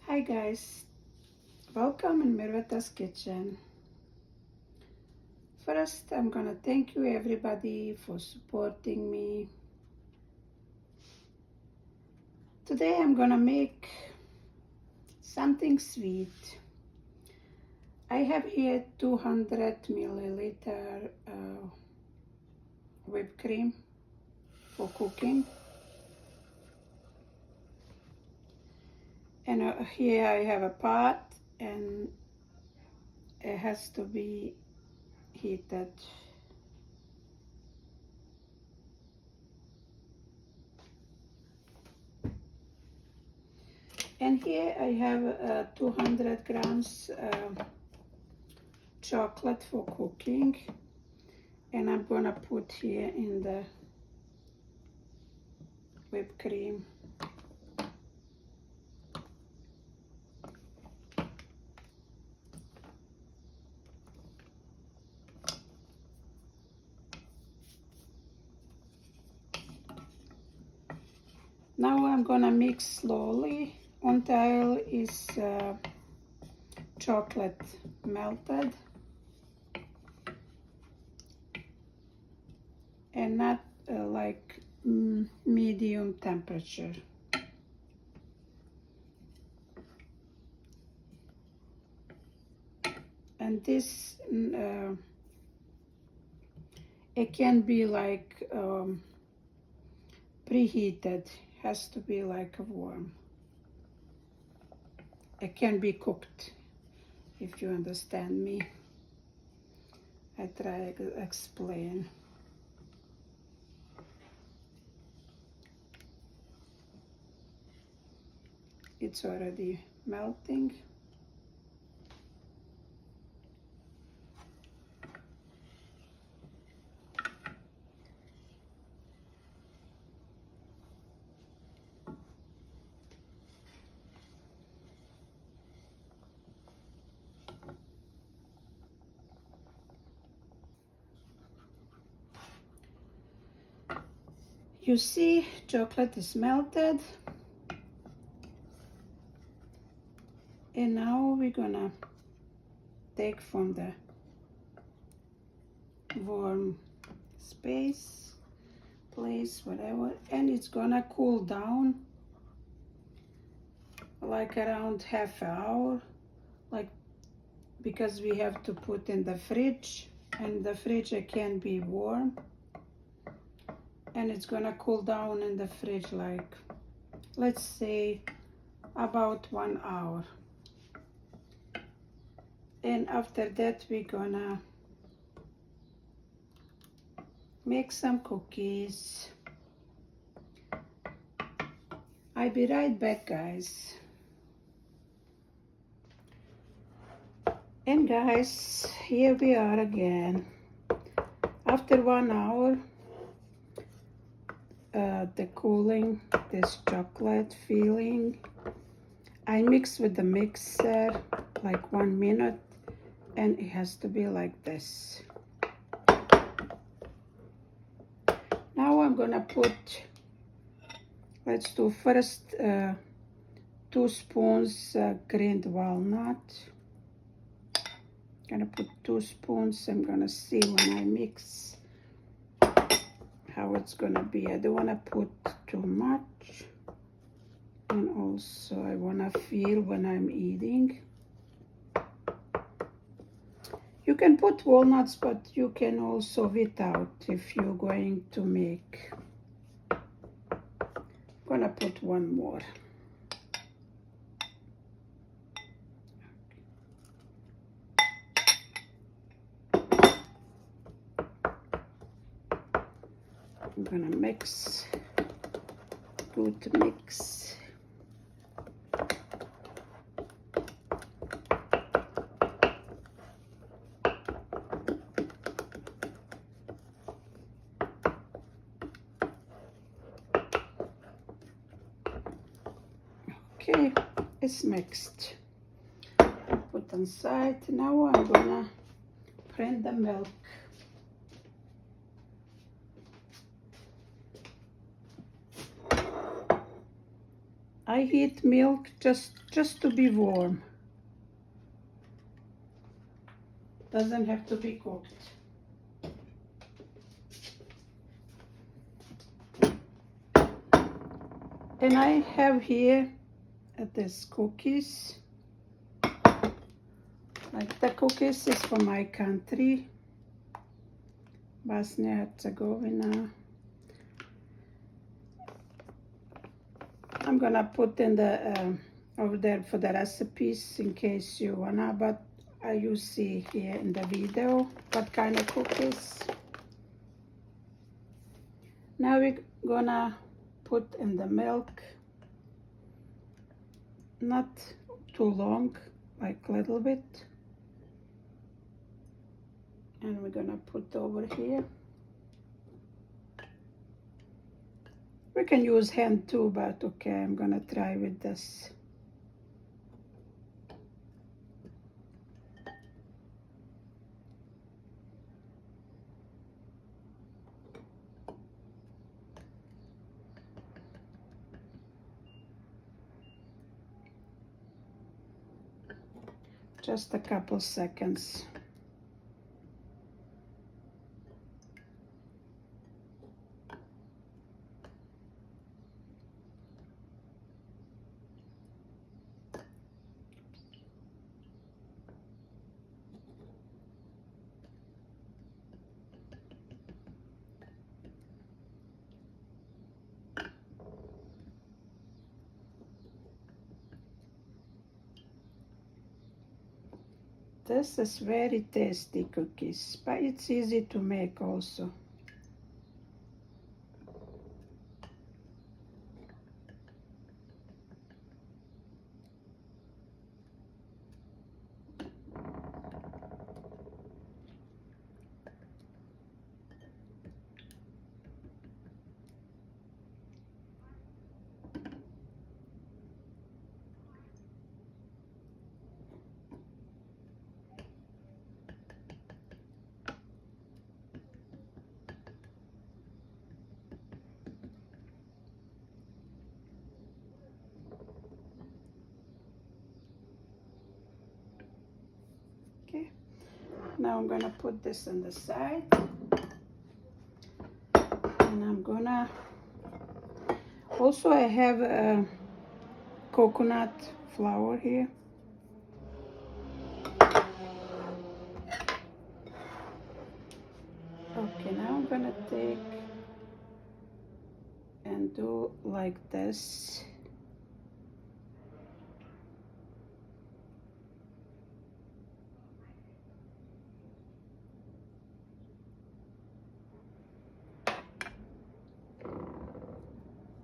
Hi guys, welcome in Mirveta's kitchen. First, I'm gonna thank you everybody for supporting me. Today I'm gonna make something sweet. I have here 200 milliliter whipped cream for cooking. And here I have a pot and it has to be heated. And here I have 200 grams chocolate for cooking, and I'm gonna put here in the whipped cream. Now I'm gonna mix slowly until is chocolate melted and not like medium temperature. And this it can be like preheated, has to be like warm. It can be cooked, if you understand me. I try to explain. It's already melting. You see, chocolate is melted. And now we're gonna take from the warm place, whatever, and it's gonna cool down like around half an hour, like because we have to put in the fridge, and the fridge it can be warm, and it's gonna cool down in the fridge like, let's say, about 1 hour. And after that we're gonna make some cookies. I'll be right back, guys. And guys, here we are again. After 1 hour, the cooling, this chocolate filling, I mix with the mixer like 1 minute, and it has to be like this. Now I'm gonna put, let's do first 2 spoons grained walnut. Gonna put 2 spoons. I'm gonna see when I mix how it's gonna be. I don't wanna put too much, and also I wanna feel when I'm eating. You can put walnuts, but you can also without if you're going to make. I'm gonna put 1 more. I'm gonna mix, good mix. Okay, it's mixed. Put on side. Now I'm gonna print the milk. I heat milk just to be warm. Doesn't have to be cooked. And I have here this cookies. Like the cookies is from my country, Bosnia Herzegovina. I'm gonna put in the over there for the recipes in case you wanna, but you see here in the video what kind of cookies. Now we're gonna put in the milk, not too long, like a little bit. And we're gonna put over here. We can use hand too, but okay, I'm gonna try with this. Just a couple seconds. This is very tasty cookies, but it's easy to make also. Okay, now I'm gonna put this on the side, and I'm gonna also, I have a coconut flour here. Okay, now I'm gonna take and do like this.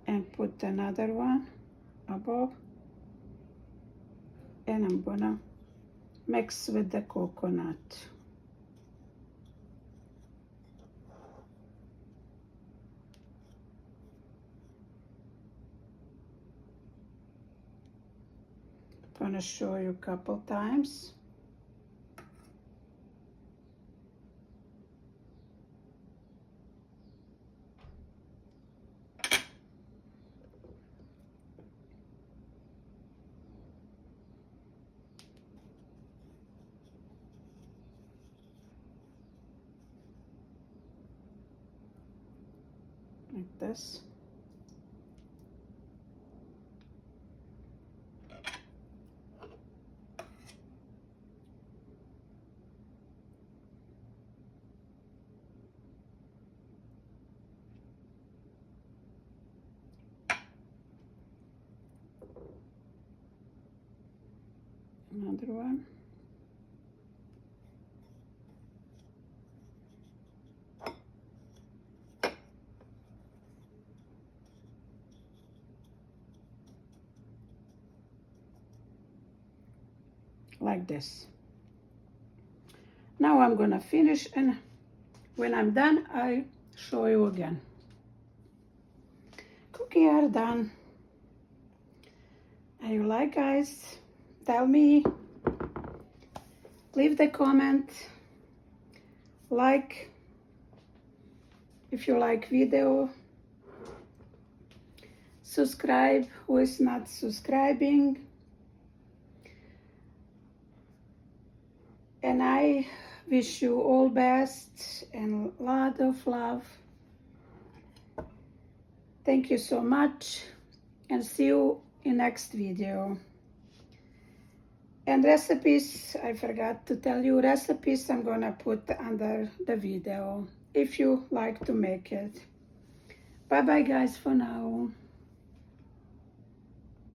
And put another one above, and I'm gonna mix with the coconut. I'm gonna show you a couple times. Like this. Another one. Like this. Now I'm gonna finish, and when I'm done, I show you again. Cookies are done. Are you like, guys? Tell me. Leave the comment. Like if you like video. subscribe who is not subscribing. And I wish you all best and a lot of love. Thank you so much, and see you in next video. And recipes, I forgot to tell you, recipes I'm gonna put under the video if you like to make it. Bye bye guys for now.